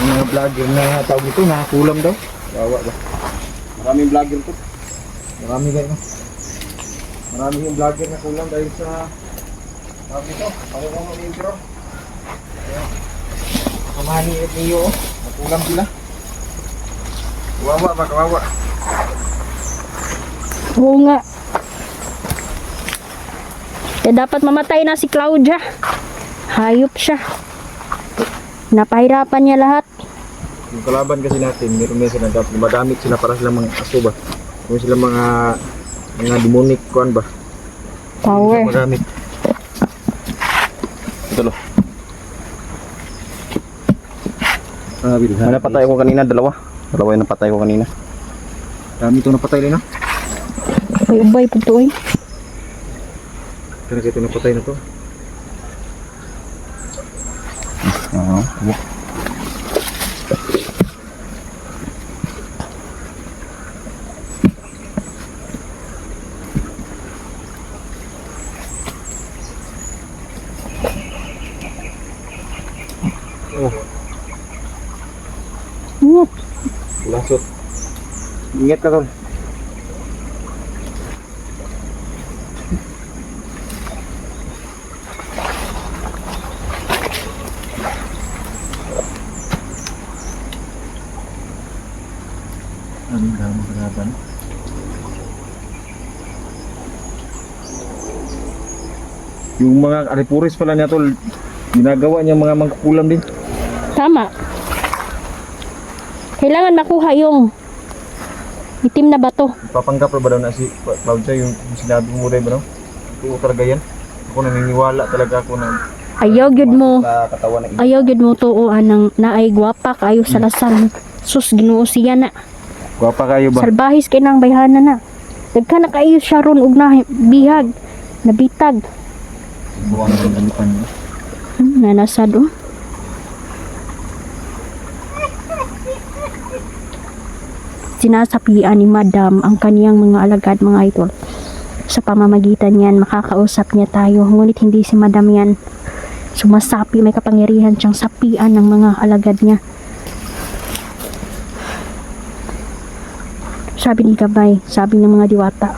Speaker 2: mga vlogger na tawag ito, nakakulam daw. Wawa ba?
Speaker 4: Maraming vlogger to.
Speaker 2: Marami kayo. Marami yung vlogger na kulang dahil sa tawag ito, pangungong ng intro. Kamani at niyo, nakulam sila. Wawa ba, kawawa.
Speaker 1: Oo nga. Kaya dapat mamatay na si Claudia. Hayop siya. Napahirapan niya lahat.
Speaker 2: Yung kalaban kasi natin, meron sila dapat gumagamit sila para silang mga aso ba. Kung sila mga demonic kuan ba?
Speaker 1: Power.
Speaker 2: Magamit.
Speaker 4: Ito lo.
Speaker 2: Bil.
Speaker 4: May napatay ko kanina, dalawa. Dalawa yung napatay ko kanina.
Speaker 2: Dami itong napatay rin, ha?
Speaker 1: Ay, ubay po to eh.
Speaker 2: Kaya ito napatay na to.
Speaker 4: Oo.
Speaker 2: Oh,
Speaker 1: Ingat.
Speaker 2: lasot.
Speaker 4: Ingat ka tol.
Speaker 2: Anong dami kalaban? Yung mga aripuris pala niya tol, ginagawa niya mga mangkukulam din.
Speaker 1: Tama. Kailangan makuha yung itim na bato.
Speaker 2: Papanggap ba daw na si Cloud siya yung sinabi mo rin ba no? Ito talaga yan. Ako naniniwala talaga ako na
Speaker 1: Ayaw gyud mo.
Speaker 4: Sa katawan ng iba.
Speaker 1: Ayaw gyud mo tuo anang naay gwapa kayo sa lasal. Sus Ginoo siya na.
Speaker 2: gwapa kayo ba?
Speaker 1: Salbahis kay nang bayhana na. Dagka na kayo siya ron og na bihag. Nabitag.
Speaker 2: Buwang ng alipan niya.
Speaker 1: Nanasad oh. Sinasapian ni Madam ang kaniyang mga alagad, mga idol. Sa pamamagitan niyan, makakausap niya tayo. Ngunit hindi si Madam yan sumasapi. May kapangyarihan siyang sapian ng mga alagad niya. Sabi ni Gabay, sabi ng mga diwata,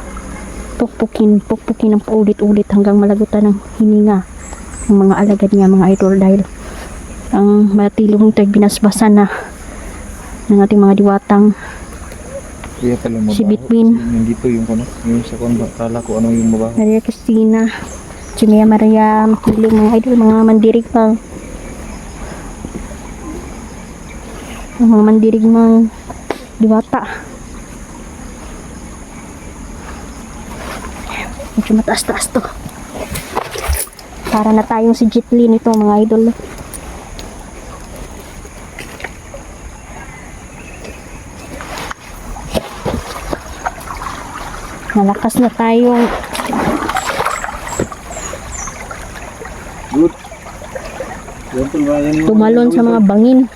Speaker 1: pukpukin ng paulit-ulit hanggang malagutan ng hininga ng mga alagad niya, mga idol, dahil ang matilong ito ay binasbasan na ng ating mga diwatang
Speaker 2: Kaya pala mabaho.
Speaker 1: si Bitwin,
Speaker 2: Nandito yung ano, yung sa kon ba? Kala ko ano yung mabaho.
Speaker 1: Maria Cristina, Jimea Maria, Makiling, mga idol, mga mandirig pang mga mandirig mang diwata. Medyo mataas-taas to. Para na tayong si Jitlin ito, mga idol. Malakas na tayong
Speaker 2: Good. Yan tol ba yan yung
Speaker 1: tumalon sa mga bangin.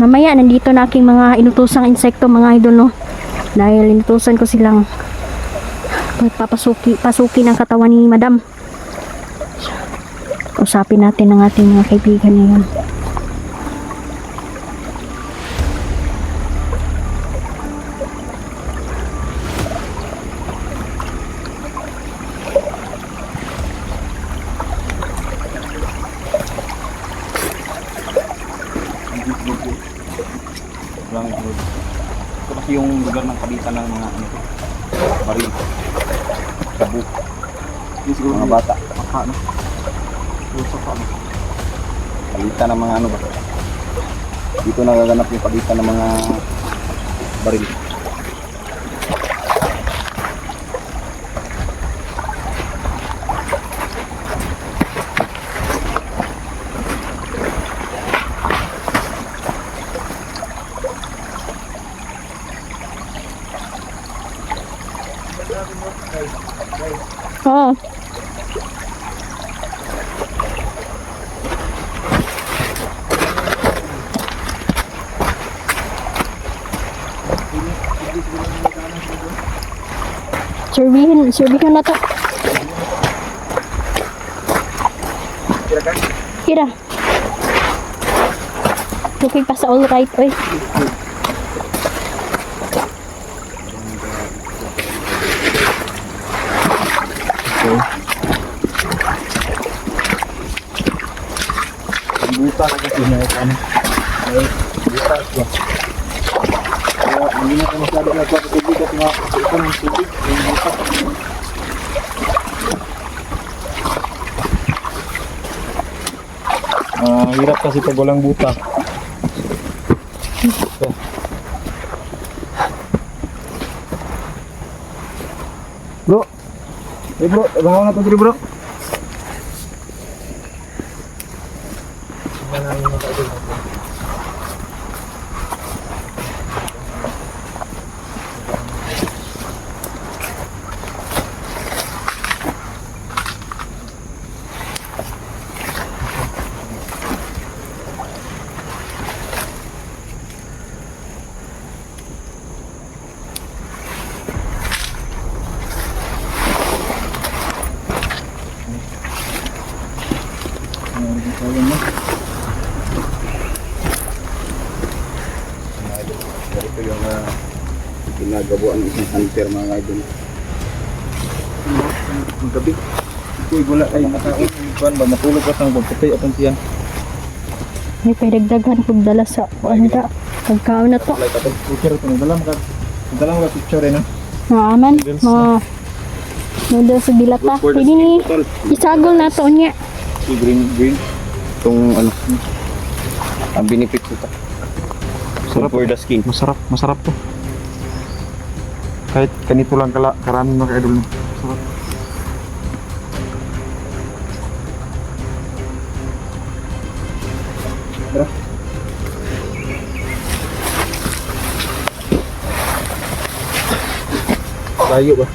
Speaker 1: Mamaya nandito na aking mga inutusang insekto, mga idol, no? Dahil inutusan ko silang pasuki ng katawan ni Madam. Usapin natin ang ating mga kaibigan ngayon.
Speaker 4: Lang road. Ito kasi yung lugar ng kabitan ng mga ano, baril. Sabu. Mga bata. Ano? Kabitan ng mga ano ba? Dito nagaganap yung kabitan ng mga baril.
Speaker 1: Oo. Surbihin na to. Kira. Looking pa sa all right, oy.
Speaker 2: Ang buta na kasi na ito. Ay, buta ito. Kaya hindi na ito masyado nagpa sa tubig at mga ito ng tubig. Yung buta. Hirap kasi pag walang buta. Ito. Bro. Bro, bahaw na ito bro.
Speaker 4: Ito yung ginagawa ng isang hunter mga idol.
Speaker 2: Ang gabi. Ito wala ay nakaon. Kuan ba matulog ka sang pagpatay atong tiyan.
Speaker 1: May pinagdaghan kog dala sa anda. Pagkaon na to.
Speaker 2: Like atong picture ito dalam ka. Dalam ka picture na.
Speaker 1: Mga aman, mga noodles sa dilata. Pwede ni isagol na to niya.
Speaker 4: Si green. Itong ano, ang benefits ito. Sarap for the skin.
Speaker 2: Masarap to. Kahit ganito lang karami mga idol. Masarap. Tara. Layo ba?